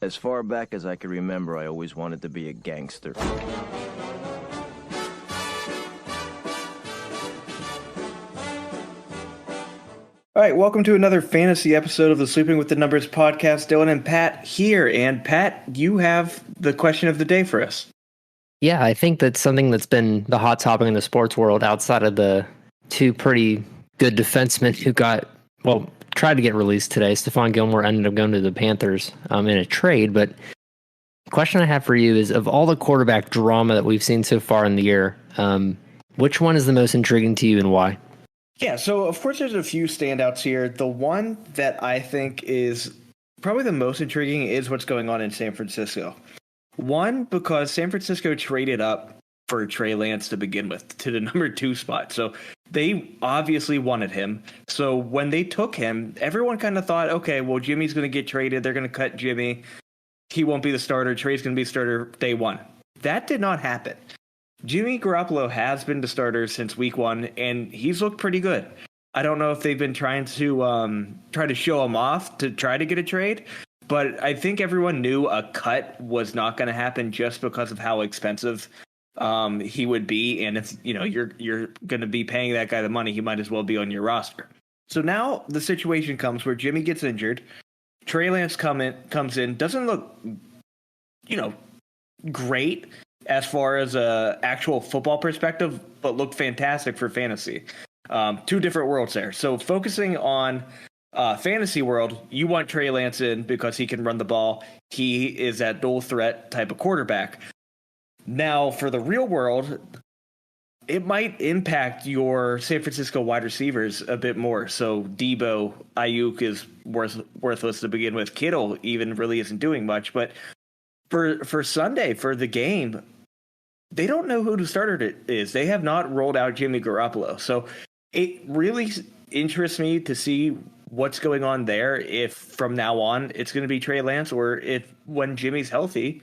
As far back as I can remember, I always wanted to be a gangster. All right, welcome to another fantasy episode of the Sleeping with the Numbers podcast. Dylan and Pat here. And Pat, you have the question of the day for us. Yeah, I think that's something that's been the hot topic in the sports world outside of the two pretty good defensemen who tried to get released today. Stephon Gilmore ended up going to the Panthers in a trade. But the question I have for you is, of all the quarterback drama that we've seen so far in the year, which one is the most intriguing to you and why? Yeah, so of course there's a few standouts here. The one that I think is probably the most intriguing is what's going on in San Francisco. One, because San Francisco traded up for Trey Lance to begin with to the number 2 spot. So they obviously wanted him. So when they took him, everyone kind of thought, okay, well, Jimmy's going to get traded. They're going to cut Jimmy. He won't be the starter. Trey's going to be starter day one. That did not happen. Jimmy Garoppolo has been the starter since week 1, and he's looked pretty good. I don't know if they've been trying to show him off to try to get a trade, but I think everyone knew a cut was not going to happen just because of how expensive he would be, and if you're going to be paying that guy the money, he might as well be on your roster. So now the situation comes where Jimmy gets injured, Trey Lance comes in, doesn't look, great as far as a actual football perspective, but looked fantastic for fantasy. 2 different worlds there. So focusing on fantasy world, you want Trey Lance in because he can run the ball. He is that dual threat type of quarterback. Now for the real world, it might impact your San Francisco wide receivers a bit more. So Debo, Ayuk is worthless to begin with. Kittle even really isn't doing much. But for Sunday, for the game, they don't know who the starter is. They have not rolled out Jimmy Garoppolo. So it really interests me to see what's going on there, if from now on it's going to be Trey Lance, or if when Jimmy's healthy,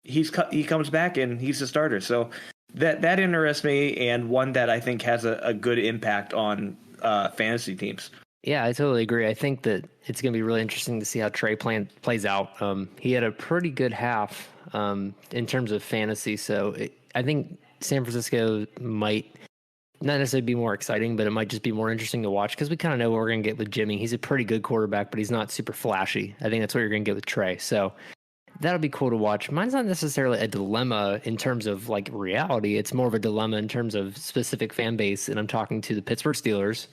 he comes back and he's the starter. So that interests me, and one that I think has a good impact on fantasy teams. Yeah, I totally agree. I think that it's going to be really interesting to see how Trey plays out. He had a pretty good half in terms of fantasy, so I think San Francisco might not necessarily be more exciting, but it might just be more interesting to watch because we kind of know what we're going to get with Jimmy. He's a pretty good quarterback, but he's not super flashy. I think that's what you're going to get with Trey. So that'll be cool to watch. Mine's not necessarily a dilemma in terms of like reality. It's more of a dilemma in terms of specific fan base, and I'm talking to the Pittsburgh Steelers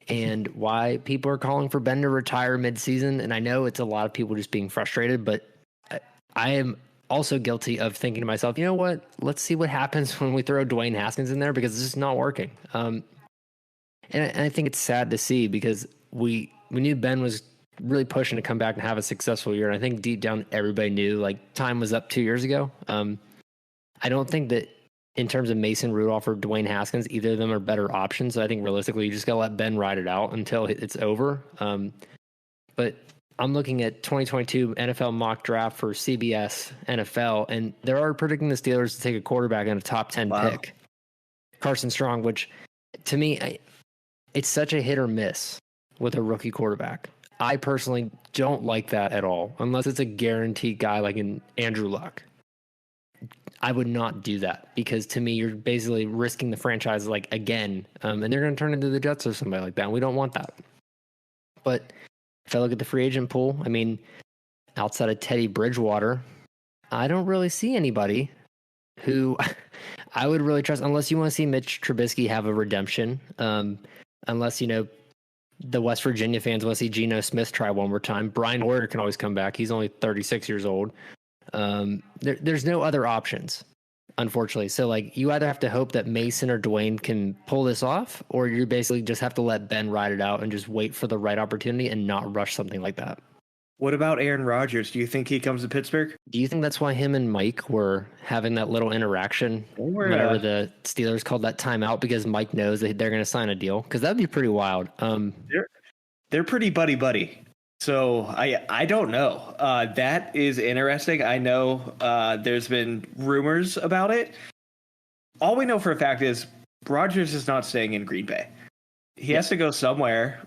and why people are calling for Ben to retire midseason. And I know it's a lot of people just being frustrated, but I am also guilty of thinking to myself, you know what? Let's see what happens when we throw Dwayne Haskins in there, because it's just not working. And I think it's sad to see, because we knew Ben was really pushing to come back and have a successful year. And I think deep down, everybody knew like time was up 2 years ago. I don't think that in terms of Mason Rudolph or Dwayne Haskins, either of them are better options. So I think realistically, you just got to let Ben ride it out until it's over. But I'm looking at 2022 NFL mock draft for CBS NFL, and they're already predicting the Steelers to take a quarterback in a top 10 pick, Carson Strong, which to me, it's such a hit or miss with a rookie quarterback. I personally don't like that at all, unless it's a guaranteed guy like an Andrew Luck. I would not do that, because to me, you're basically risking the franchise again, and they're going to turn into the Jets or somebody like that. And we don't want that. But if I look at the free agent pool, I mean, outside of Teddy Bridgewater, I don't really see anybody who I would really trust, unless you want to see Mitch Trubisky have a redemption. Unless, the West Virginia fans want to see Geno Smith try one more time. Brian Hoyer can always come back. He's only 36 years old. There's no other options, unfortunately. So you either have to hope that Mason or Dwayne can pull this off, or you basically just have to let Ben ride it out and just wait for the right opportunity and not rush something like that. What about Aaron Rodgers? Do you think he comes to Pittsburgh? Do you think that's why him and Mike were having that little interaction whenever the Steelers called that timeout, because Mike knows that they're going to sign a deal? Because that'd be pretty wild. They're pretty buddy. So I don't know. That is interesting. I know there's been rumors about it. All we know for a fact is Rodgers is not staying in Green Bay. He has to go somewhere.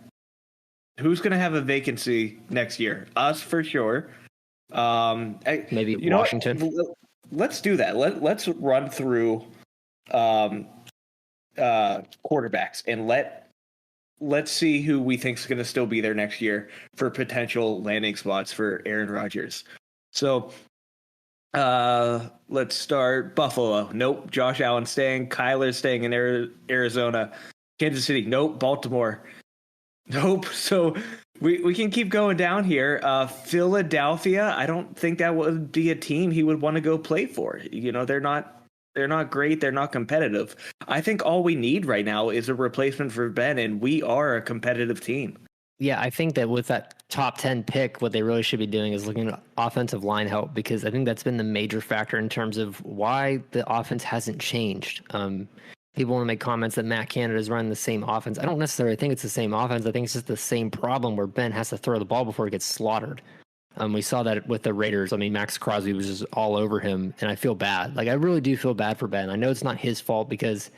Who's going to have a vacancy next year? Us for sure. Maybe You know Washington. what? Let's do that. Let's run through um, quarterbacks and let's see who we think is going to still be there next year for potential landing spots for Aaron Rodgers. So let's start Buffalo. Nope. Josh Allen staying. Kyler staying in Arizona. Kansas City. Nope. Baltimore. Nope. So we can keep going down here. Philadelphia. I don't think that would be a team he would want to go play for. You know, they're not great. They're not competitive. I think all we need right now is a replacement for Ben, and we are a competitive team. Yeah, I think that with that top 10 pick, what they really should be doing is looking at offensive line help, because I think that's been the major factor in terms of why the offense hasn't changed. People want to make comments that Matt Canada is running the same offense. I don't necessarily think it's the same offense. I think it's just the same problem where Ben has to throw the ball before he gets slaughtered. We saw that with the Raiders. I mean, Max Crosby was just all over him, and I feel bad. Like, I really do feel bad for Ben. I know it's not his fault, because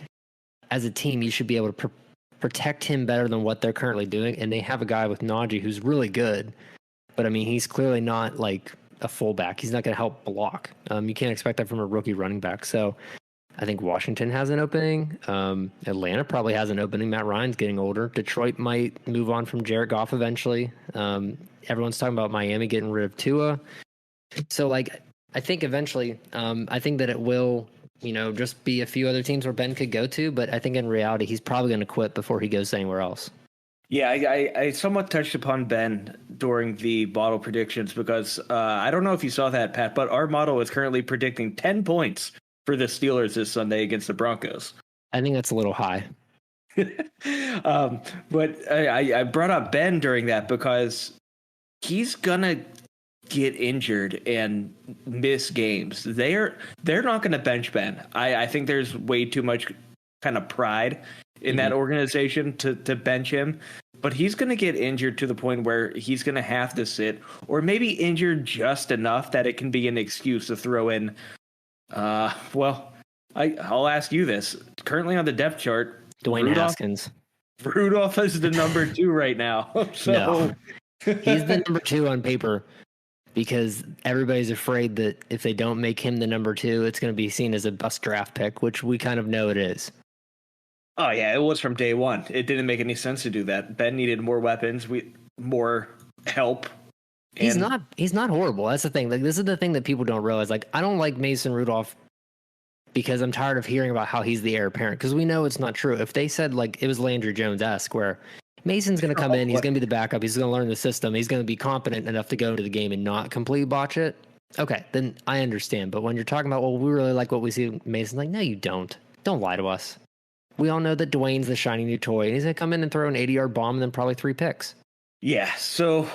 as a team, you should be able to protect him better than what they're currently doing. And they have a guy with Najee who's really good, but I mean, he's clearly not like a fullback. He's not going to help block. You can't expect that from a rookie running back. So I think Washington has an opening. Atlanta probably has an opening. Matt Ryan's getting older. Detroit might move on from Jared Goff eventually. Everyone's talking about Miami getting rid of Tua. So, like, I think eventually, I think that it will, just be a few other teams where Ben could go to. But I think in reality, he's probably going to quit before he goes anywhere else. Yeah, I somewhat touched upon Ben during the bottle predictions because I don't know if you saw that, Pat, but our model is currently predicting 10 points for the Steelers this Sunday against the Broncos. I think that's a little high. But I brought up Ben during that because he's gonna get injured and miss games. They're not gonna bench Ben. I think there's way too much kind of pride in that organization to bench him. But he's going to get injured to the point where he's going to have to sit, or maybe injured just enough that it can be an excuse to throw in. I'll ask you this. Currently on the depth chart, Dwayne Haskins. Rudolph is the number 2 right now. So no. He's the number 2 on paper because everybody's afraid that if they don't make him the number 2, it's going to be seen as a bust draft pick, which we kind of know it is. Oh, yeah, it was from day one. It didn't make any sense to do that. Ben needed more weapons, more help. He's not horrible. That's the thing. Like, this is the thing that people don't realize. Like, I don't like Mason Rudolph because I'm tired of hearing about how he's the heir apparent, because we know it's not true. If they said, like, it was Landry Jones-esque, where Mason's going to come in, he's going to be the backup, he's going to learn the system, he's going to be competent enough to go into the game and not completely botch it, okay, then I understand. But when you're talking about, well, we really like what we see with Mason, like, no, you don't. Don't lie to us. We all know that Dwayne's the shiny new toy, and he's going to come in and throw an 80-yard bomb and then probably 3 picks. Yeah, so,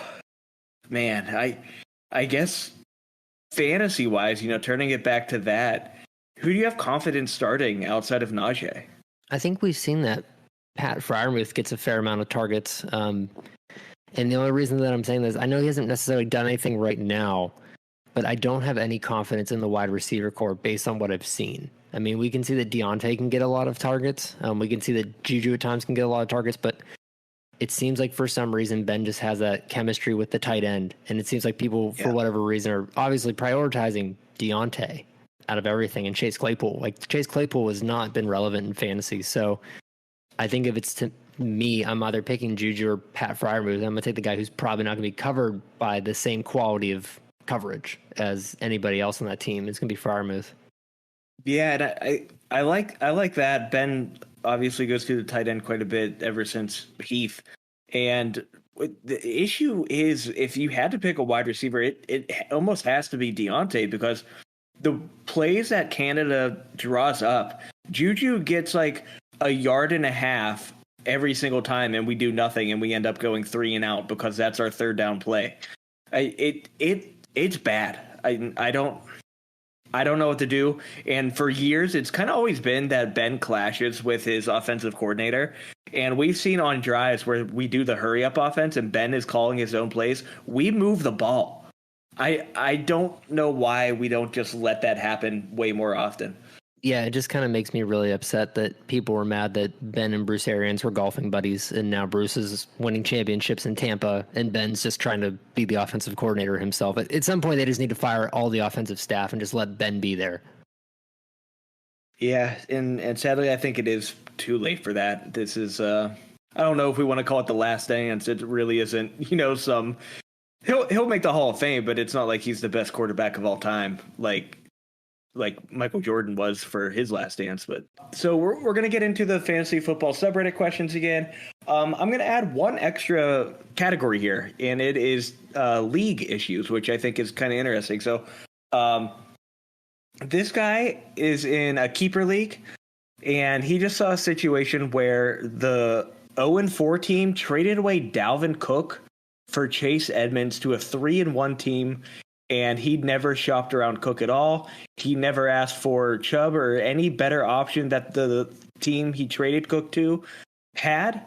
man, I guess fantasy-wise, turning it back to that, who do you have confidence starting outside of Najee? I think we've seen that Pat Freiermuth gets a fair amount of targets. And the only reason that I'm saying this, I know he hasn't necessarily done anything right now, but I don't have any confidence in the wide receiver core based on what I've seen. I mean, we can see that Deontay can get a lot of targets. We can see that Juju at times can get a lot of targets, but it seems like for some reason Ben just has that chemistry with the tight end, and it seems like people, for whatever reason, are obviously prioritizing Deontay out of everything, and Chase Claypool. Like, Chase Claypool has not been relevant in fantasy, so I think if it's to me, I'm either picking Juju or Pat Freiermuth. I'm going to take the guy who's probably not going to be covered by the same quality of coverage as anybody else on that team. It's going to be Freiermuth. Yeah, and I like that. Ben obviously goes through the tight end quite a bit ever since Heath. And the issue is, if you had to pick a wide receiver, it almost has to be Deontay, because the plays that Canada draws up, Juju gets like a yard and a half every single time, and we do nothing, and we end up going 3 and out because that's our third down play. It's bad. I don't know what to do. And for years, it's kind of always been that Ben clashes with his offensive coordinator. And we've seen on drives where we do the hurry up offense and Ben is calling his own plays, we move the ball. I don't know why we don't just let that happen way more often. Yeah, it just kind of makes me really upset that people were mad that Ben and Bruce Arians were golfing buddies, and now Bruce is winning championships in Tampa, and Ben's just trying to be the offensive coordinator himself. At some point, they just need to fire all the offensive staff and just let Ben be there. Yeah, and sadly, I think it is too late for that. This is, I don't know if we want to call it the last dance. It really isn't, some. He'll make the Hall of Fame, but it's not like he's the best quarterback of all time, like Michael Jordan was for his last dance. But so we're going to get into the fantasy football subreddit questions again. I'm going to add one extra category here, and it is league issues, which I think is kind of interesting. So this guy is in a keeper league, and he just saw a situation where the 0-4 team traded away Dalvin Cook for Chase Edmonds to a 3-1 team. And he never shopped around Cook at all. He never asked for Chubb or any better option that the team he traded Cook to had.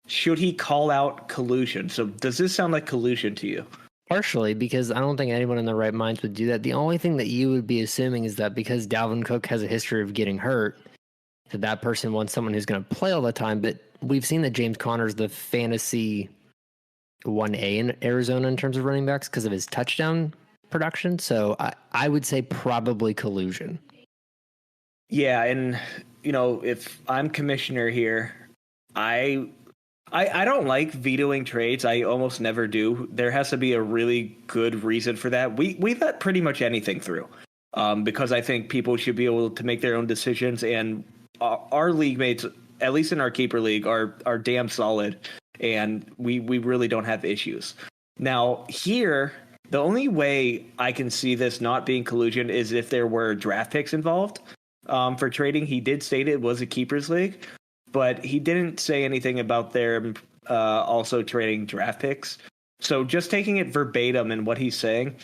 Should he call out collusion? So does this sound like collusion to you? Partially, because I don't think anyone in their right minds would do that. The only thing that you would be assuming is that because Dalvin Cook has a history of getting hurt, that person wants someone who's going to play all the time. But we've seen that James Conner's the fantasy 1A in Arizona in terms of running backs because of his touchdown production. So I would say probably collusion. Yeah, and if I'm commissioner here, I don't like vetoing trades. I almost never do. There has to be a really good reason for that. We let pretty much anything through because I think people should be able to make their own decisions. And our league mates, at least in our keeper league, are damn solid, and we really don't have issues. Now here, the only way I can see this not being collusion is if there were draft picks involved for trading. He did state it was a keepers league, but he didn't say anything about their also trading draft picks. So just taking it verbatim and what he's saying,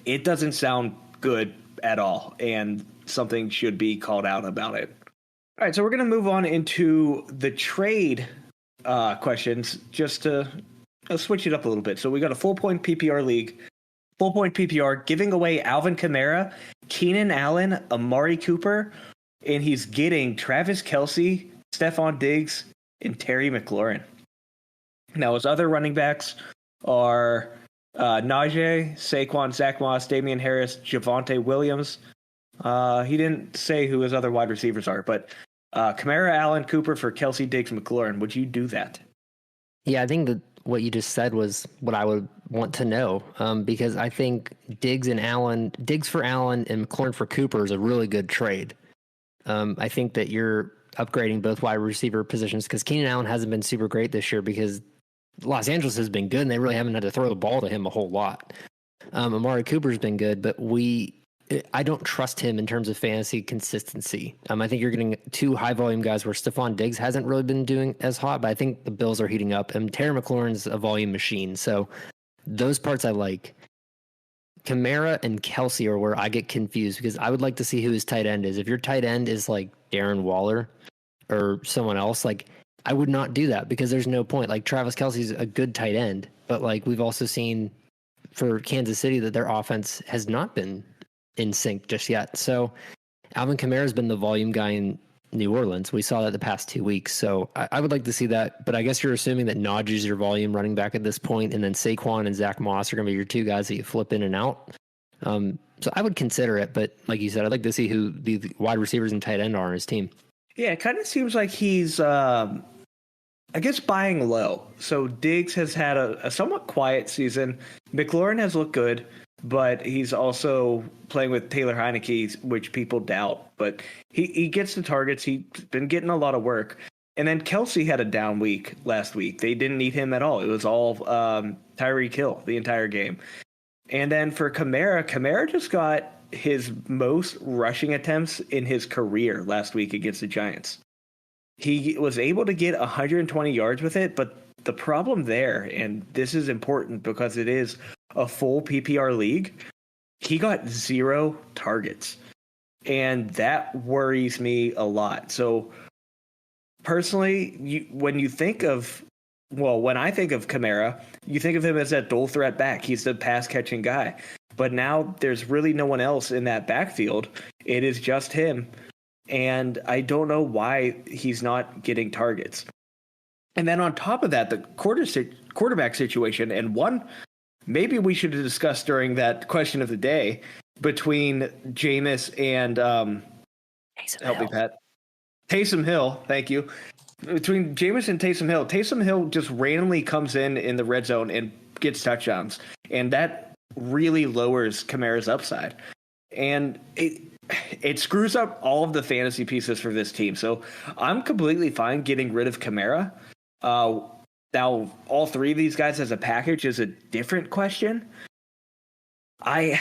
it doesn't sound good at all, and something should be called out about it. All right, so we're going to move on into the trade questions just to switch it up a little bit. So we got a full-point PPR league, full-point PPR, giving away Alvin Kamara, Keenan Allen, Amari Cooper, and he's getting Travis Kelce, Stephon Diggs, and Terry McLaurin. Now, his other running backs are Najee, Saquon, Zach Moss, Damian Harris, Javonte Williams. He didn't say who his other wide receivers are, but Kamara, Allen, Cooper for Kelce, Diggs, McLaurin. Would you do that? Yeah, I think that what you just said was what I would want to know, because I think Diggs for Allen and McLaurin for Cooper is a really good trade. I think that you're upgrading both wide receiver positions because Keenan Allen hasn't been super great this year because Los Angeles has been good and they really haven't had to throw the ball to him a whole lot. Amari Cooper's been good, but I don't trust him in terms of fantasy consistency. I think you're getting two high volume guys where Stephon Diggs hasn't really been doing as hot, but I think the Bills are heating up, and Terry McLaurin's a volume machine. So those parts I like. Kamara and Kelce are where I get confused because I would like to see who his tight end is. If your tight end is like Darren Waller or someone else, like I would not do that because there's no point. Like Travis Kelce's a good tight end, but like we've also seen for Kansas City that their offense has not been in sync just yet. So Alvin Kamara has been the volume guy in New Orleans. We saw that the past 2 weeks. So I would like to see that, but I guess you're assuming that Najee's your volume running back at this point, and then Saquon and Zach Moss are going to be your two guys that you flip in and out. So I would consider it, but like you said, I'd like to see who the wide receivers and tight end are on his team. Yeah, it kind of seems like he's, I guess, buying low. So Diggs has had a somewhat quiet season. McLaurin has looked good, but he's also playing with Taylor Heineke, which people doubt. But he gets the targets. He's been getting a lot of work. And then Kelce had a down week last week. They didn't need him at all. It was all Tyreek Hill the entire game. And then for Kamara just got his most rushing attempts in his career last week against the Giants. He was able to get 120 yards with it, but the problem there, and this is important because it is a full PPR league, he got 0 targets. And that worries me a lot. So personally, when I think of Kamara, you think of him as that dual threat back. He's the pass catching guy. But now there's really no one else in that backfield. It is just him. and I don't know why he's not getting targets. And then on top of that, the quarterback situation, and one maybe we should have discussed during that question of the day between Jameis and help me, Pat. Taysom Hill, thank you. Between Jameis and Taysom Hill just randomly comes in the red zone and gets touchdowns, and that really lowers Kamara's upside, and it screws up all of the fantasy pieces for this team. So I'm completely fine getting rid of Kamara. Now, all three of these guys as a package is a different question. I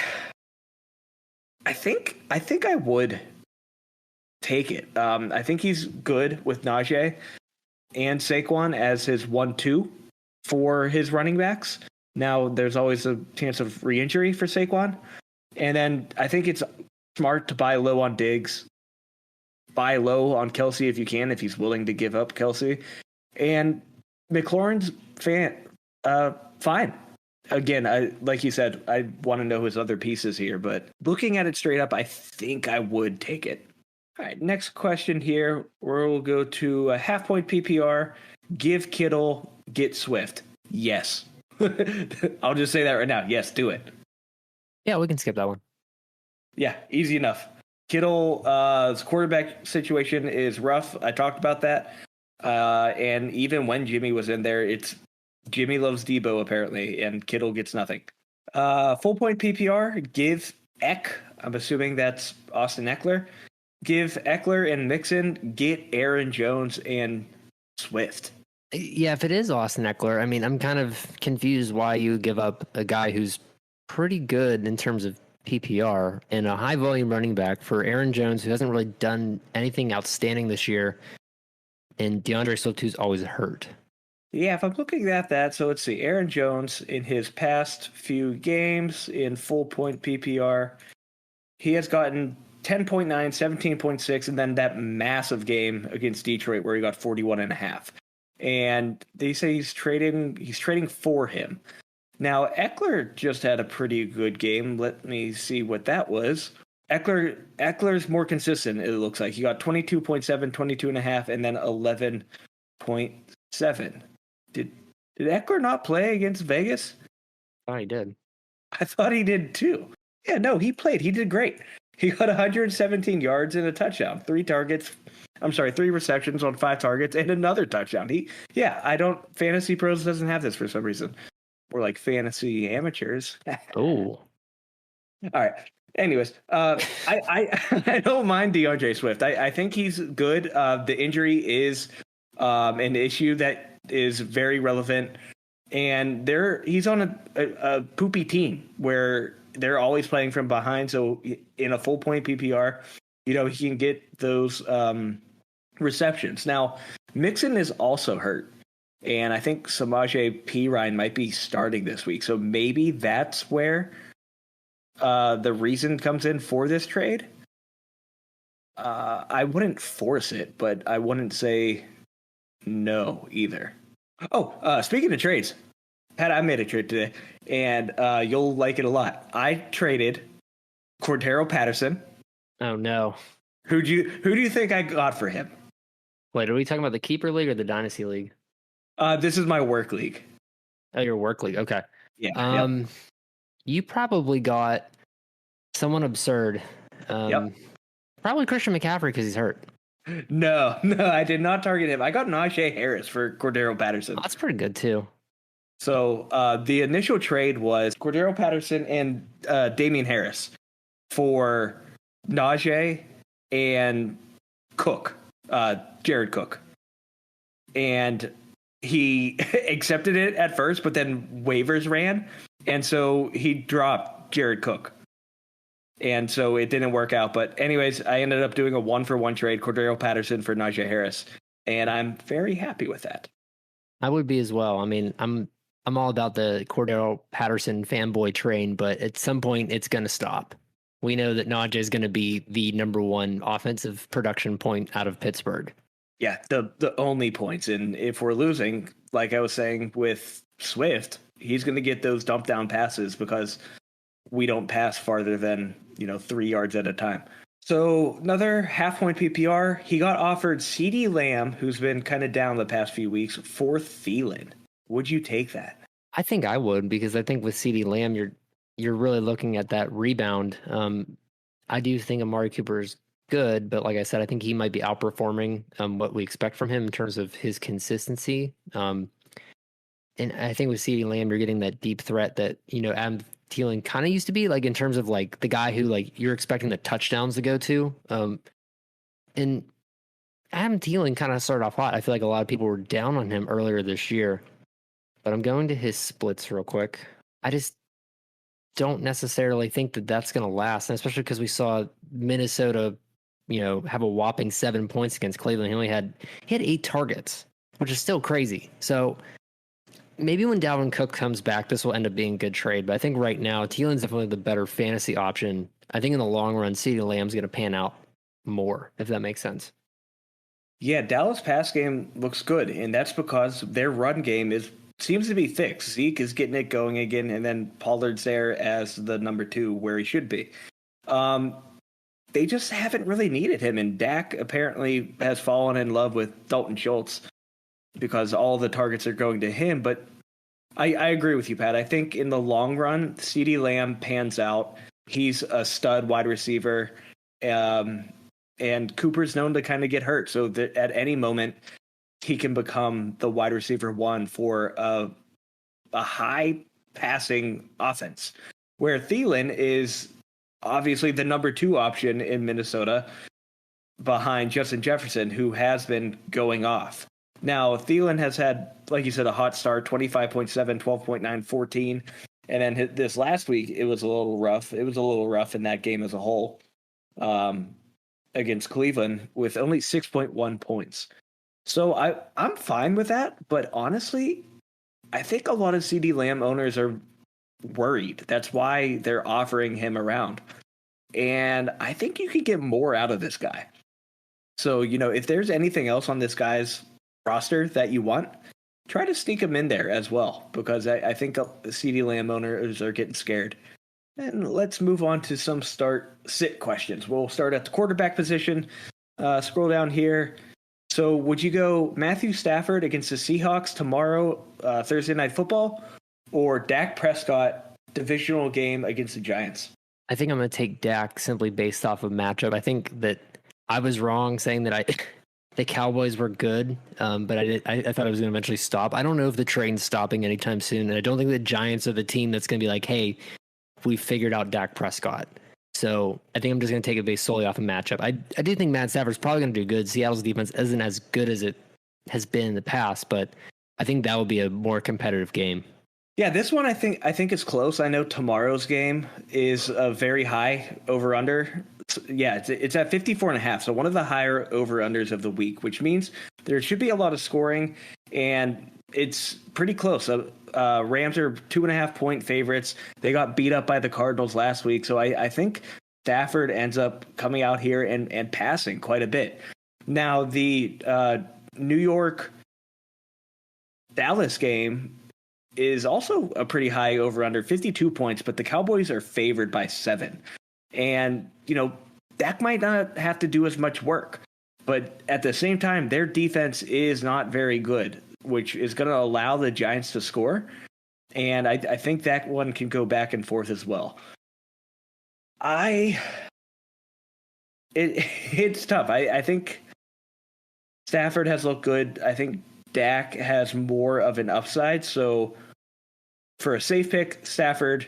think I would take it. I think he's good with Najee and Saquon as his 1-2 for his running backs. Now, there's always a chance of re-injury for Saquon. And then I think it's smart to buy low on Diggs, buy low on Kelsey if you can, if he's willing to give up Kelsey. And McLaurin's fine. Again, like you said, I want to know his other pieces here, but looking at it straight up, I think I would take it. All right, next question here. We'll go to a half-point PPR. Give Kittle, get Swift. Yes. I'll just say that right now. Yes, do it. Yeah, we can skip that one. Yeah, easy enough. Kittle's quarterback situation is rough. I talked about that. And even when Jimmy was in there, it's Jimmy loves Debo apparently, and Kittle gets nothing. Full point PPR, give Eck. I'm assuming that's Austin Eckler. Give Eckler and Mixon, get Aaron Jones and Swift. Yeah, if it is Austin Eckler, I mean, I'm kind of confused why you give up a guy who's pretty good in terms of PPR and a high volume running back for Aaron Jones, who hasn't really done anything outstanding this year, and DeAndre Swift, who's always hurt. Yeah, if I'm looking at that, so let's see. Aaron Jones, in his past few games in full point PPR, he has gotten 10.9, 17.6, and then that massive game against Detroit where he got 41.5. And they say he's trading for him. Now, Eckler just had a pretty good game. Let me see what that was. Eckler's more consistent, it looks like. He got 22.7, 22.5, and then 11.7. Did Eckler not play against Vegas? Oh, he did. I thought he did too. Yeah, no, he played. He did great. He got 117 yards and a touchdown, 3 receptions on 5 targets and another touchdown. Fantasy Pros doesn't have this for some reason. We're like fantasy amateurs. Oh. All right. Anyways, I don't mind DeAndre Swift. I think he's good. The injury is an issue that is very relevant, and he's on a poopy team where they're always playing from behind. So in a full point PPR, he can get those receptions. Now, Mixon is also hurt, and I think Samaje Perine might be starting this week. So maybe that's where the reason comes in for this trade. I wouldn't force it, but I wouldn't say no either. Oh, speaking of trades, Pat, I made a trade today, and you'll like it a lot. I traded Cordero Patterson. Oh no! Who do you think I got for him? Wait, are we talking about the keeper league or the dynasty league? This is my work league. Oh, your work league. Okay. Yeah. Yep. You probably got someone absurd. Probably Christian McCaffrey because he's hurt. No, I did not target him. I got Najee Harris for Cordero Patterson. Oh, that's pretty good too. So the initial trade was Cordero Patterson and Damian Harris for Najee and Cook, Jared Cook. And he accepted it at first, but then waivers ran. And so he dropped Jared Cook. And so it didn't work out. But anyways, I ended up doing a 1-for-1 trade, Cordero Patterson for Najee Harris. And I'm very happy with that. I would be as well. I mean, I'm all about the Cordero Patterson fanboy train, but at some point it's going to stop. We know that Najee is going to be the number one offensive production point out of Pittsburgh. Yeah, the only points. And if we're losing, like I was saying with Swift, he's going to get those dump down passes because we don't pass farther than 3 yards at a time. So another half-point PPR. He got offered CeeDee Lamb, who's been kind of down the past few weeks, for Thielen. Would you take that? I think I would, because I think with CeeDee Lamb, you're really looking at that rebound. I do think Amari Cooper is good, but like I said, I think he might be outperforming what we expect from him in terms of his consistency. And I think with CeeDee Lamb, you're getting that deep threat that, Adam Thielen kind of used to be, like in terms of like the guy who like you're expecting the touchdowns to go to. And Adam Thielen kind of started off hot. I feel like a lot of people were down on him earlier this year, but I'm going to his splits real quick. I just don't necessarily think that that's going to last, and especially because we saw Minnesota, have a whopping 7 points against Cleveland. He had 8 targets, which is still crazy. So maybe when Dalvin Cook comes back, this will end up being a good trade. But I think right now, Thielen's definitely the better fantasy option. I think in the long run, CeeDee Lamb's going to pan out more, if that makes sense. Yeah, Dallas' pass game looks good, and that's because their run game seems to be fixed. Zeke is getting it going again, and then Pollard's there as the number 2 where he should be. They just haven't really needed him, and Dak apparently has fallen in love with Dalton Schultz because all the targets are going to him. But I agree with you, Pat. I think in the long run, CeeDee Lamb pans out. He's a stud wide receiver, and Cooper's known to kind of get hurt. So that at any moment, he can become the wide receiver 1 for a high passing offense, where Thielen is obviously the number 2 option in Minnesota behind Justin Jefferson, who has been going off. Now, Thielen has had, like you said, a hot start, 25.7, 12.9, 14. And then this last week, it was a little rough. It was a little rough in that game as a whole against Cleveland with only 6.1 points. So I'm fine with that. But honestly, I think a lot of CeeDee Lamb owners are worried. That's why they're offering him around. And I think you could get more out of this guy. So, if there's anything else on this guy's roster that you want, try to sneak him in there as well, because I think the CeeDee Lamb owners are getting scared. And let's move on to some start-sit questions. We'll start at the quarterback position. Scroll down here. So would you go Matthew Stafford against the Seahawks tomorrow, Thursday Night Football, or Dak Prescott divisional game against the Giants? I think I'm going to take Dak simply based off of matchup. I think that I was wrong saying that the Cowboys were good, but I thought it was going to eventually stop. I don't know if the train's stopping anytime soon, and I don't think the Giants are the team that's going to be like, hey, we figured out Dak Prescott. So I think I'm just going to take it based solely off a matchup. I do think Matt Stafford's probably going to do good. Seattle's defense isn't as good as it has been in the past, but I think that will be a more competitive game. Yeah, this one I think is close. I know tomorrow's game is a very high over-under. Yeah, it's at 54.5, so one of the higher over-unders of the week, which means there should be a lot of scoring, and it's pretty close. Rams are 2.5-point favorites. They got beat up by the Cardinals last week, so I think Stafford ends up coming out here and passing quite a bit. Now, the New York-Dallas game is also a pretty high over-under, 52 points, but the Cowboys are favored by 7. And, Dak might not have to do as much work, but at the same time, their defense is not very good, which is going to allow the Giants to score. And I think that one can go back and forth as well. It's tough. I think Stafford has looked good. I think Dak has more of an upside. So for a safe pick, Stafford.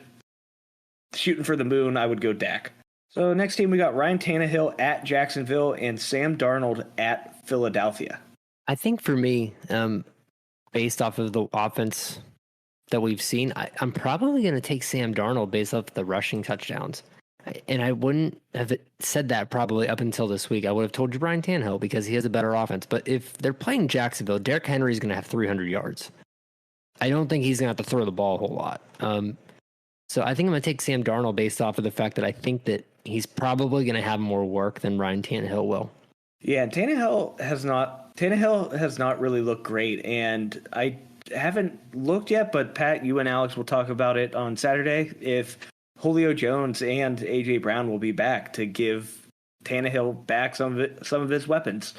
Shooting for the moon, I would go Dak. So next team, we got Ryan Tannehill at Jacksonville and Sam Darnold at Philadelphia. I think for me, based off of the offense that we've seen, I'm probably going to take Sam Darnold based off the rushing touchdowns. And I wouldn't have said that probably up until this week. I would have told you Ryan Tannehill because he has a better offense. But if they're playing Jacksonville, Derrick Henry is going to have 300 yards. I don't think he's going to have to throw the ball a whole lot. So I think I'm going to take Sam Darnold based off of the fact that I think that he's probably going to have more work than Ryan Tannehill will. Yeah, Tannehill has not really looked great, and I haven't looked yet, but Pat, you and Alex will talk about it on Saturday if Julio Jones and A.J. Brown will be back to give Tannehill back some of his weapons.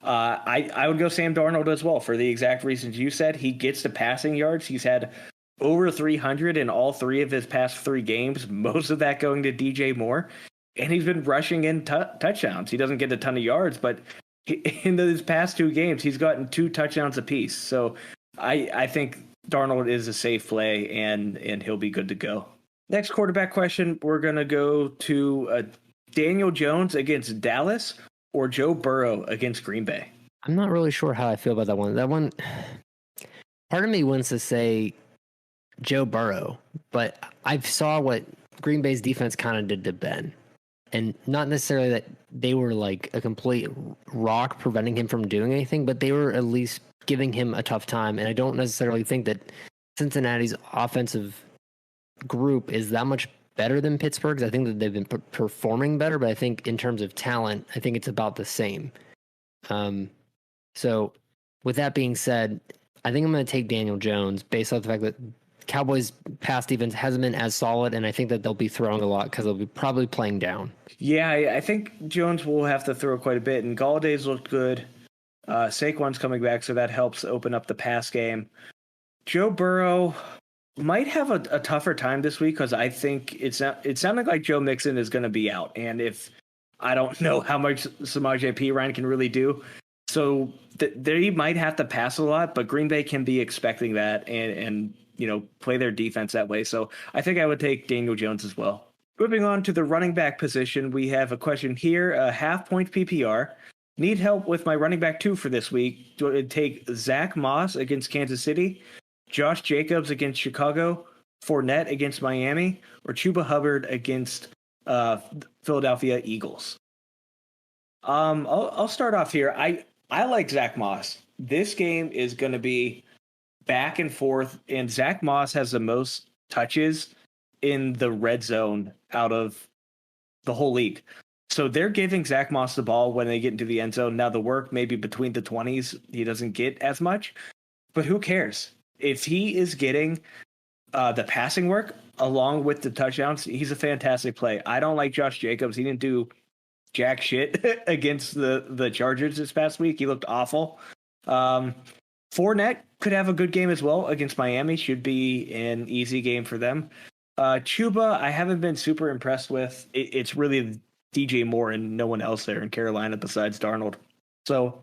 I would go Sam Darnold as well for the exact reasons you said. He gets to passing yards. He's had over 300 in all three of his past three games, most of that going to DJ Moore. And he's been rushing in touchdowns. He doesn't get a ton of yards, but in his past two games, he's gotten 2 touchdowns apiece. So I think Darnold is a safe play, and he'll be good to go. Next quarterback question, we're going to go to Daniel Jones against Dallas or Joe Burrow against Green Bay. I'm not really sure how I feel about that one. That one, part of me wants to say Joe Burrow, but I saw what Green Bay's defense kind of did to Ben. And not necessarily that they were like a complete rock preventing him from doing anything, but they were at least giving him a tough time. And I don't necessarily think that Cincinnati's offensive group is that much better than Pittsburgh's. I think that they've been performing better, but I think in terms of talent, I think it's about the same. So with that being said, I think I'm going to take Daniel Jones based off the fact that Cowboys' pass defense hasn't been as solid, and I think that they'll be throwing a lot because they'll be probably playing down. Yeah, I think Jones will have to throw quite a bit, and Galladay's looked good. Saquon's coming back, so that helps open up the pass game. Joe Burrow might have a tougher time this week because I think it sounded like Joe Mixon is going to be out, and if I don't know how much Samaje Perine can really do, so they might have to pass a lot, but Green Bay can be expecting that and play their defense that way. So I think I would take Daniel Jones as well. Moving on to the running back position, we have a question here, half point PPR. Need help with my running back 2 for this week. Do I take Zach Moss against Kansas City, Josh Jacobs against Chicago, Fournette against Miami, or Chuba Hubbard against Philadelphia Eagles? I'll start off here. I like Zach Moss. This game is going to be back and forth, and Zach Moss has the most touches in the red zone out of the whole league. So they're giving Zach Moss the ball when they get into the end zone. Now the work maybe between the 20s, he doesn't get as much, but who cares? If he is getting the passing work along with the touchdowns, he's a fantastic play. I don't like Josh Jacobs. He didn't do jack shit against the Chargers this past week. He looked awful. Fournette could have a good game as well against Miami. Should be an easy game for them. Chuba, I haven't been super impressed with. It's really DJ Moore and no one else there in Carolina besides Darnold. So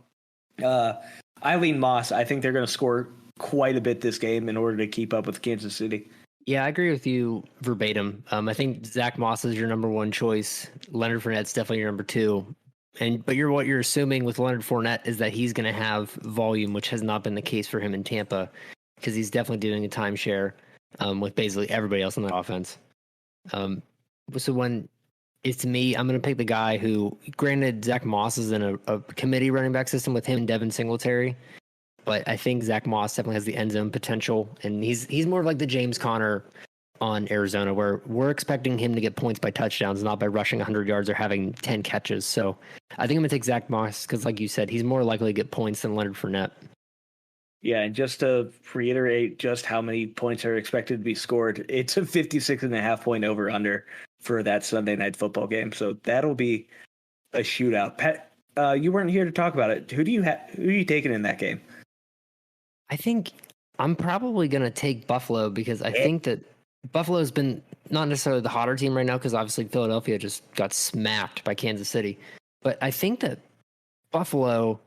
Eileen Moss, I think they're going to score quite a bit this game in order to keep up with Kansas City. Yeah, I agree with you verbatim. I think Zach Moss is your number 1 choice. Leonard Fournette's definitely your number 2. But what you're assuming with Leonard Fournette is that he's going to have volume, which has not been the case for him in Tampa, because he's definitely doing a timeshare with basically everybody else on the offense. So when it's me, I'm going to pick the guy who, granted, Zach Moss is in a committee running back system with him and Devin Singletary, but I think Zach Moss definitely has the end zone potential, and he's more of like the James Conner on Arizona, where we're expecting him to get points by touchdowns, not by rushing 100 yards or having 10 catches. So I think I'm going to take Zach Moss because, like you said, he's more likely to get points than Leonard Fournette. Yeah, and just to reiterate just how many points are expected to be scored, it's a 56.5 point over-under for that Sunday night football game. So that'll be a shootout. Pat, you weren't here to talk about it. Who are you taking in that game? I think I'm probably going to take Buffalo because I think that Buffalo's been not necessarily the hotter team right now because obviously Philadelphia just got smacked by Kansas City. But I think that Buffalo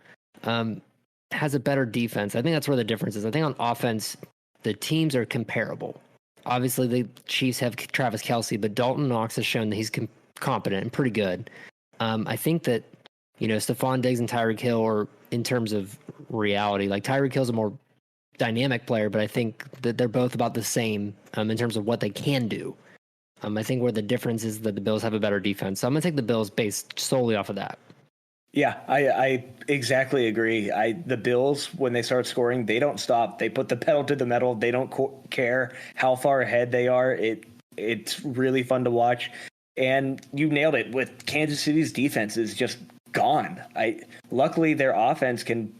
has a better defense. I think that's where the difference is. I think on offense, the teams are comparable. Obviously, the Chiefs have Travis Kelce, but Dalton Knox has shown that he's competent and pretty good. I think that, Stephon Diggs and Tyreek Hill are, in terms of reality, like Tyreek Hill's a more dynamic player, but I think that they're both about the same in terms of what they can do. I think where the difference is that the Bills have a better defense. So I'm going to take the Bills based solely off of that. Yeah, I exactly agree. The Bills, when they start scoring, they don't stop. They put the pedal to the metal. They don't care how far ahead they are. It's really fun to watch. And you nailed it with Kansas City's defense is just gone. Luckily their offense can,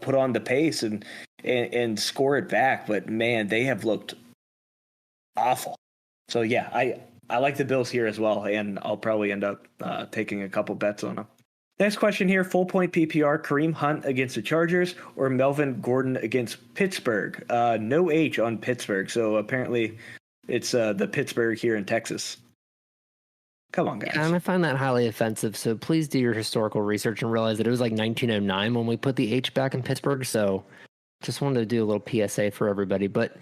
put on the pace and score it back. But man, they have looked awful. So yeah, I like the Bills here as well, and I'll probably end up taking a couple bets on them. Next question here, full point PPR, Kareem Hunt against the Chargers or Melvin Gordon against Pittsburgh? No H on Pittsburgh, so apparently it's the Pittsburgh here in Texas. Come on, guys. Yeah, and I find that highly offensive, so please do your historical research and realize that it was like 1909 when we put the H back in Pittsburgh, so just wanted to do a little PSA for everybody. But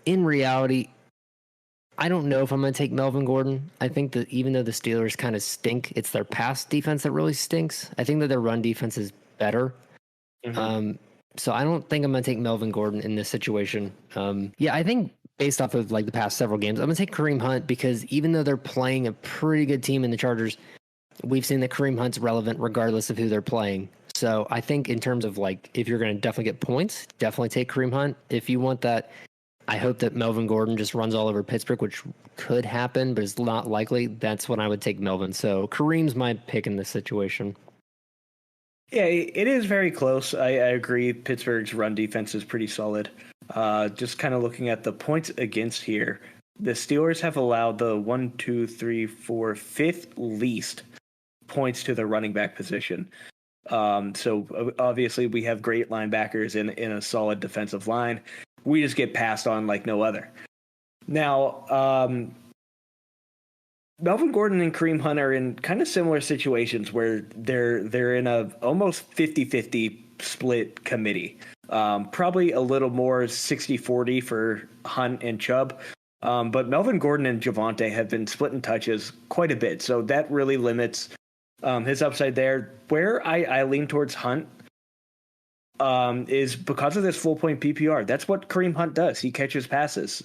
in reality, I don't know if I'm going to take Melvin Gordon. I think that even though the Steelers kind of stink, it's their pass defense that really stinks. I think that their run defense is better. Mm-hmm. So I don't think I'm going to take Melvin Gordon in this situation. Yeah, I think based off of like the past several games, I'm going to take Kareem Hunt because even though they're playing a pretty good team in the Chargers, we've seen that Kareem Hunt's relevant regardless of who they're playing. So I think in terms of like, if you're going to definitely get points, definitely take Kareem Hunt. If you want that, I hope that Melvin Gordon just runs all over Pittsburgh, which could happen, but it's not likely. That's when I would take Melvin. So Kareem's my pick in this situation. Yeah, it is very close. I agree. Pittsburgh's run defense is pretty solid. Just kind of looking at the points against here, the Steelers have allowed the 5th least points to the running back position. So obviously we have great linebackers in a solid defensive line. We just get passed on like no other. Now, Melvin Gordon and Kareem Hunt are in kind of similar situations where they're in a almost 50-50 split committee. Probably a little more 60-40 for Hunt and Chubb. But Melvin Gordon and Javonte have been splitting touches quite a bit. So that really limits his upside there. Where I lean towards Hunt is because of this full point PPR. That's what Kareem Hunt does. He catches passes.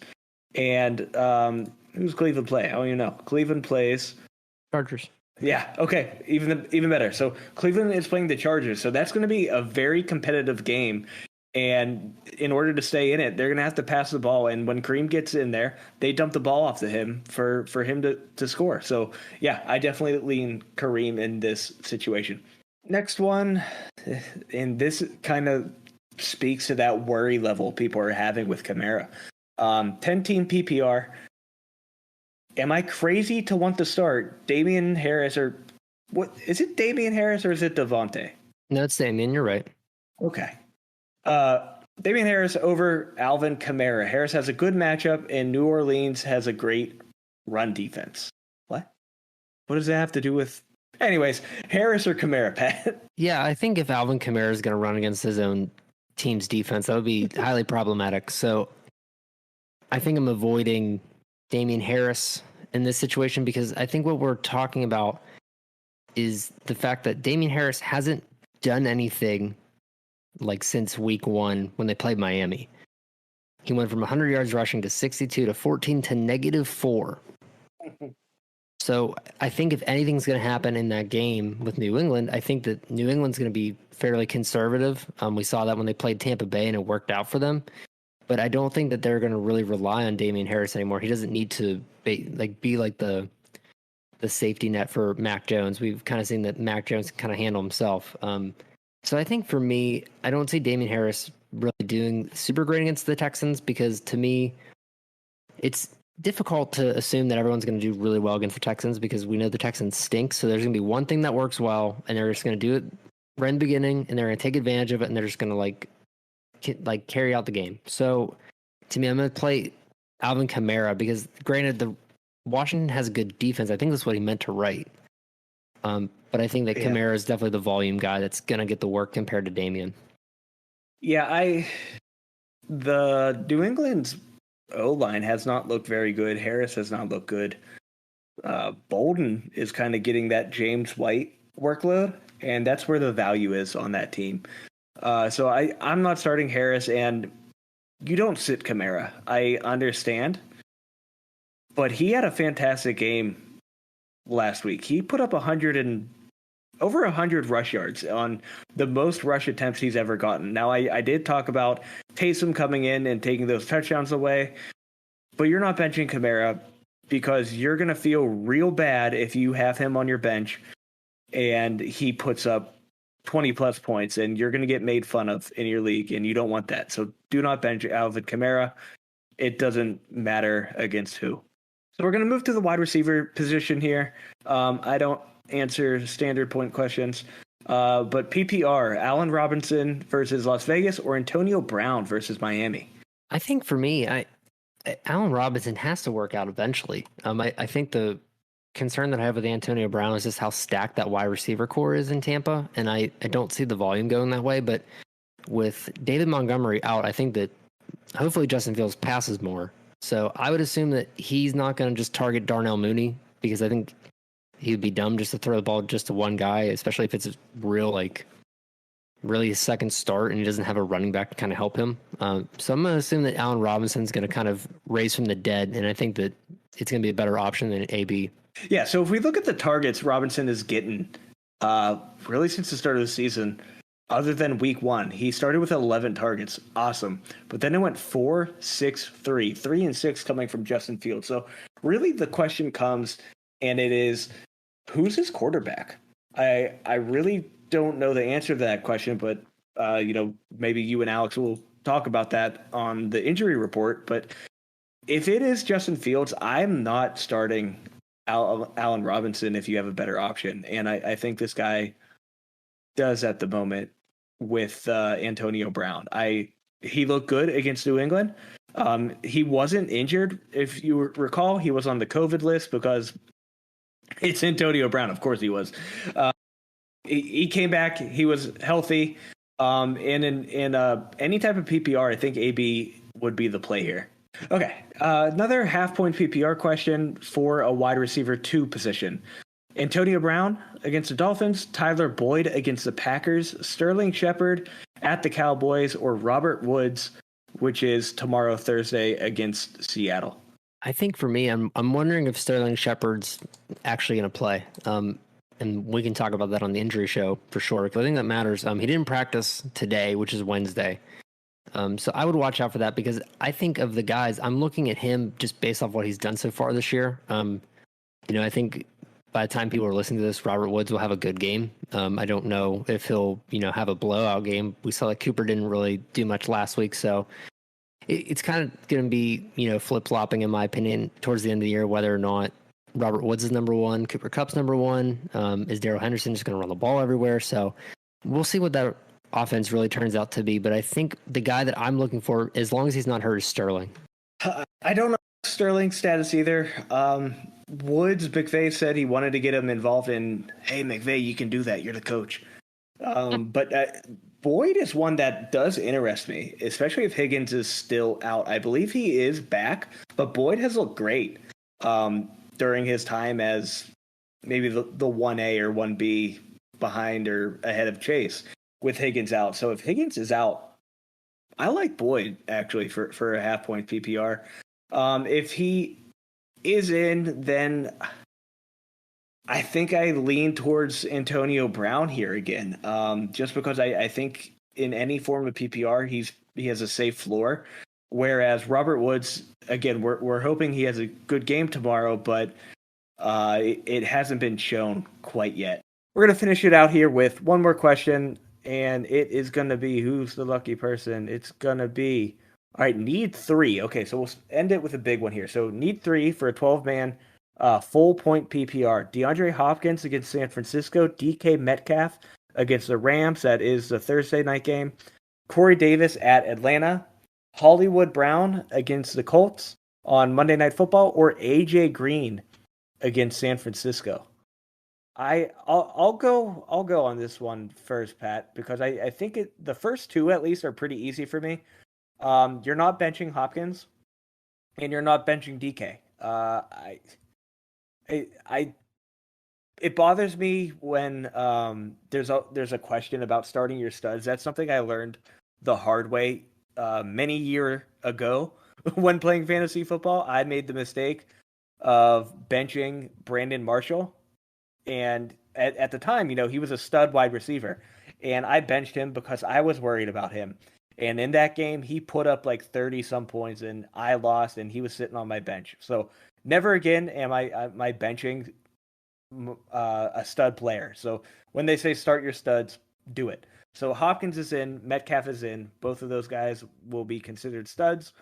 And who's Cleveland play? I don't even know. Cleveland plays Chargers. Yeah. Okay. Even better. So Cleveland is playing the Chargers. So that's going to be a very competitive game. And in order to stay in it, they're going to have to pass the ball. And when Kareem gets in there, they dump the ball off to him for him to score. So, yeah, I definitely lean Kareem in this situation. Next one, and this kind of speaks to that worry level people are having with Kamara. 10-team PPR. Am I crazy to want to start Damian Harris or what? Is it Damian Harris or is it Devontae? No, it's Damian. You're right. Okay. Damian Harris over Alvin Kamara. Harris has a good matchup, and New Orleans has a great run defense. What? What does that have to do with? Anyways, Harris or Kamara, Pat? Yeah, I think if Alvin Kamara is going to run against his own team's defense, that would be highly problematic. So I think I'm avoiding Damian Harris in this situation because I think what we're talking about is the fact that Damian Harris hasn't done anything like since week 1 when they played Miami. He went from 100 yards rushing to 62 to 14 to -4. So I think if anything's going to happen in that game with New England, I think that New England's going to be fairly conservative. We saw that when they played Tampa Bay and it worked out for them. But I don't think that they're going to really rely on Damian Harris anymore. He doesn't need to be like the safety net for Mac Jones. We've kind of seen that Mac Jones can kind of handle himself. So I think for me, I don't see Damian Harris really doing super great against the Texans because to me, it's difficult to assume that everyone's going to do really well against the Texans because we know the Texans stink. So there's going to be one thing that works well, and they're just going to do it right in the beginning, and they're going to take advantage of it, and they're just going to like carry out the game. So to me, I'm going to play Alvin Kamara because granted, the Washington has a good defense. I think that's what he meant to write. But I think that Kamara is definitely the volume guy that's going to get the work compared to Damian. Yeah, the New England's O-line has not looked very good. Harris has not looked good. Bolden is kind of getting that James White workload, and that's where the value is on that team. So I'm not starting Harris, and you don't sit Kamara. I understand. But he had a fantastic game last week. He put up over 100 rush yards on the most rush attempts he's ever gotten. Now, I did talk about Taysom coming in and taking those touchdowns away, but you're not benching Kamara because you're going to feel real bad if you have him on your bench and he puts up 20-plus points, and you're going to get made fun of in your league, and you don't want that. So do not bench Alvin Kamara. It doesn't matter against who. So we're going to move to the wide receiver position here. I don't answer standard point questions, but PPR, Allen Robinson versus Las Vegas or Antonio Brown versus Miami? I think for me, Allen Robinson has to work out eventually. I think the concern that I have with Antonio Brown is just how stacked that wide receiver core is in Tampa, and I don't see the volume going that way. But with David Montgomery out, I think that hopefully Justin Fields passes more. So I would assume that he's not going to just target Darnell Mooney, because I think he'd be dumb just to throw the ball just to one guy, especially if it's a really his second start and he doesn't have a running back to kind of help him. So I'm going to assume that Allen Robinson's going to kind of raise from the dead, and I think that it's going to be a better option than AB. Yeah, so if we look at the targets Robinson is getting, really since the start of the season, other than week 1, he started with 11 targets. Awesome. But then it went 4, 6, 3. 3 and 6 coming from Justin Fields. So really the question comes, and it is, who's his quarterback? I really don't know the answer to that question, but maybe you and Alex will talk about that on the injury report. But if it is Justin Fields, I'm not starting Allen Robinson if you have a better option. And I think this guy does at the moment with Antonio Brown. He looked good against New England. He wasn't injured. If you recall, he was on the COVID list because it's Antonio Brown. Of course he was. He came back. He was healthy. And in any type of PPR, I think AB would be the play here. Okay, another half-point PPR question for a wide receiver 2 position. Antonio Brown against the Dolphins, Tyler Boyd against the Packers, Sterling Shepard at the Cowboys, or Robert Woods, which is tomorrow, Thursday, against Seattle. I think for me, I'm wondering if Sterling Shepard's actually going to play. And we can talk about that on the injury show for sure. Because I think that matters. He didn't practice today, which is Wednesday. So I would watch out for that, because I think of the guys, I'm looking at him just based off what he's done so far this year. I think by the time people are listening to this, Robert Woods will have a good game. I don't know if he'll, have a blowout game. We saw that Cooper didn't really do much last week. So it's kind of going to be, flip-flopping, in my opinion, towards the end of the year, whether or not Robert Woods is number 1, Cooper Kupp's number 1. Is Darrell Henderson just going to run the ball everywhere? So we'll see what that offense really turns out to be. But I think the guy that I'm looking for, as long as he's not hurt, is Sterling. I don't know Sterling's status either. Woods, McVay said he wanted to get him involved in, hey, McVay, you can do that. You're the coach. But Boyd is one that does interest me, especially if Higgins is still out. I believe he is back, but Boyd has looked great during his time as maybe the 1A or 1B behind or ahead of Chase with Higgins out. So if Higgins is out, I like Boyd actually for a half-point PPR. If he is in, then I think I lean towards Antonio Brown here again, just because I think in any form of PPR he has a safe floor, whereas Robert Woods, again, we're hoping he has a good game tomorrow, but it hasn't been shown quite yet. We're going to finish it out here with one more question, and it is going to be, who's the lucky person? It's going to be, all right, need 3. Okay, so we'll end it with a big one here. So need 3 for a 12-man full point PPR. DeAndre Hopkins against San Francisco, DK Metcalf against the Rams. That is the Thursday night game. Corey Davis at Atlanta. Hollywood Brown against the Colts on Monday Night Football, or AJ Green against San Francisco. I'll go on this one first, Pat, because I think the first 2 at least are pretty easy for me. You're not benching Hopkins, and you're not benching DK. It bothers me when there's a question about starting your studs. That's something I learned the hard way many years ago when playing fantasy football. I made the mistake of benching Brandon Marshall, and at the time, he was a stud wide receiver, and I benched him because I was worried about him. And in that game, he put up like 30 some points, and I lost, and he was sitting on my bench. So never again am I benching a stud player. So when they say start your studs, do it. So Hopkins is in, Metcalf is in. Both of those guys will be considered studs.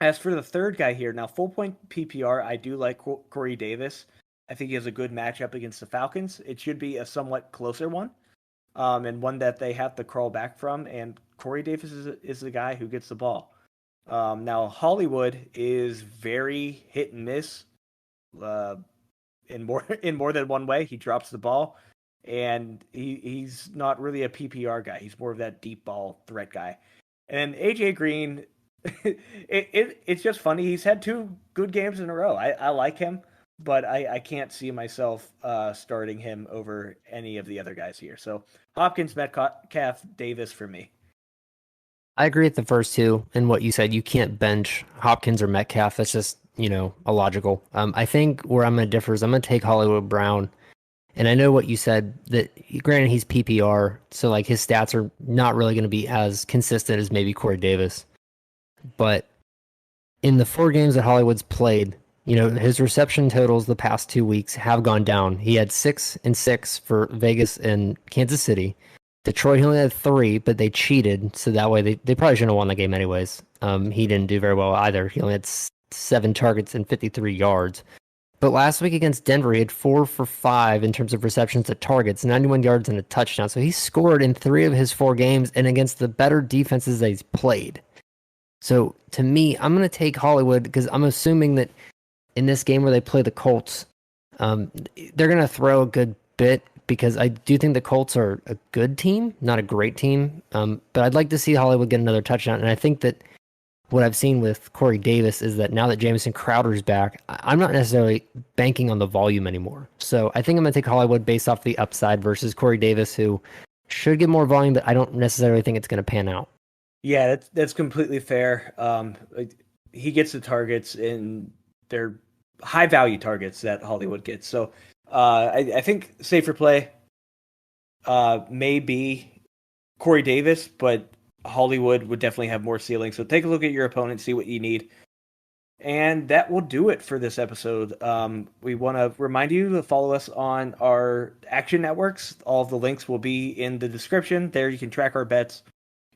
As for the third guy here, now full point PPR, I do like Corey Davis. I think he has a good matchup against the Falcons. It should be a somewhat closer one, and one that they have to crawl back from. And Corey Davis is the guy who gets the ball. Now Hollywood is very hit and miss. In more than one way, he drops the ball, and he's not really a PPR guy. He's more of that deep ball threat guy. And AJ Green, it's just funny. He's had 2 good games in a row. I like him, but I can't see myself starting him over any of the other guys here. So Hopkins, Metcalf, Davis for me. I agree with the first two and what you said. You can't bench Hopkins or Metcalf. That's just, illogical. I think where I'm going to differ is I'm going to take Hollywood Brown. And I know what you said, that granted he's PPR, so like his stats are not really going to be as consistent as maybe Corey Davis. But in the 4 games that Hollywood's played, his reception totals the past 2 weeks have gone down. He had 6 and 6 for Vegas and Kansas City. Detroit, he only had 3, but they cheated, so that way they probably shouldn't have won the game anyways. He didn't do very well either. He only had 7 targets and 53 yards. But last week against Denver, he had 4 for 5 in terms of receptions to targets, 91 yards and a touchdown. So he scored in 3 of his 4 games and against the better defenses that he's played. So to me, I'm going to take Hollywood because I'm assuming that in this game where they play the Colts, they're going to throw a good bit because I do think the Colts are a good team, not a great team. But I'd like to see Hollywood get another touchdown. And I think that what I've seen with Corey Davis is that now that Jamison Crowder's back, I'm not necessarily banking on the volume anymore. So I think I'm going to take Hollywood based off the upside versus Corey Davis, who should get more volume, but I don't necessarily think it's going to pan out. Yeah, that's completely fair. He gets the targets, and they're high value targets that Hollywood gets. So I think safer play may be Corey Davis, but Hollywood would definitely have more ceiling. So take a look at your opponent, see what you need. And that will do it for this episode. We want to remind you to follow us on our action networks. All of the links will be in the description. There you can track our bets.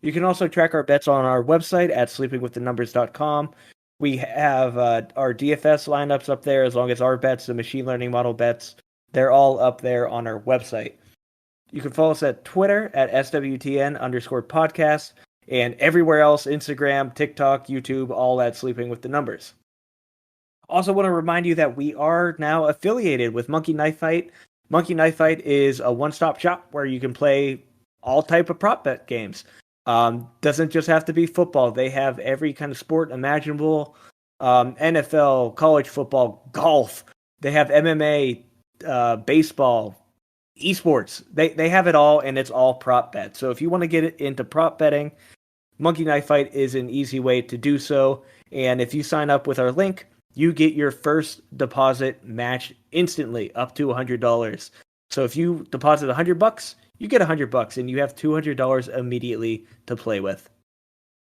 You can also track our bets on our website at sleepingwiththenumbers.com. We have our DFS lineups up there, as long as our bets, the machine learning model bets. They're all up there on our website. You can follow us at Twitter at SWTN_podcast, and everywhere else, Instagram, TikTok, YouTube, all at Sleeping with the Numbers. Also want to remind you that we are now affiliated with Monkey Knife Fight. Monkey Knife Fight is a one-stop shop where you can play all type of prop bet games. Doesn't just have to be football. They have every kind of sport imaginable. NFL, college football, golf. They have MMA, baseball, esports. They have it all, and it's all prop bet. So if you want to get into prop betting, Monkey Knife Fight is an easy way to do so. And if you sign up with our link, you get your first deposit matched instantly up to $100. So if you deposit $100, you get $100, and you have $200 immediately to play with.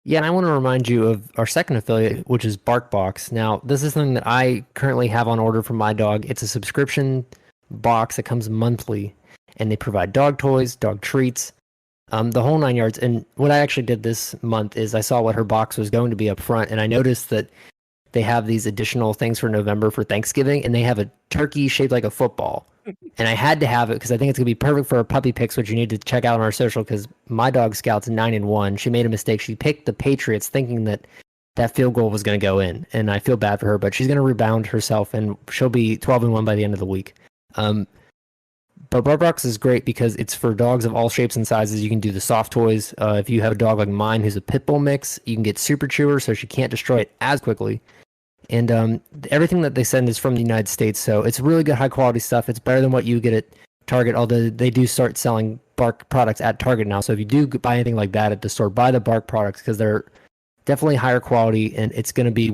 Yeah, and I want to remind you of our second affiliate, which is BarkBox. Now, this is something that I currently have on order for my dog. It's a subscription box that comes monthly, and they provide dog toys, dog treats, the whole 9 yards. And what I actually did this month is I saw what her box was going to be up front, and I noticed that they have these additional things for November for Thanksgiving, and they have a turkey shaped like a football. And I had to have it because I think it's going to be perfect for our puppy picks, which you need to check out on our social, because my dog Scout's 9-1. She made a mistake. She picked the Patriots thinking that field goal was going to go in, and I feel bad for her, but she's going to rebound herself, and she'll be 12-1 by the end of the week. But BarkBox is great because it's for dogs of all shapes and sizes. You can do the soft toys. If you have a dog like mine who's a pit bull mix, you can get Super Chewer so she can't destroy it as quickly. And everything that they send is from the United States, so it's really good, high-quality stuff. It's better than what you get at Target, although they do start selling Bark products at Target now. So if you do buy anything like that at the store, buy the Bark products because they're definitely higher quality, and it's going to be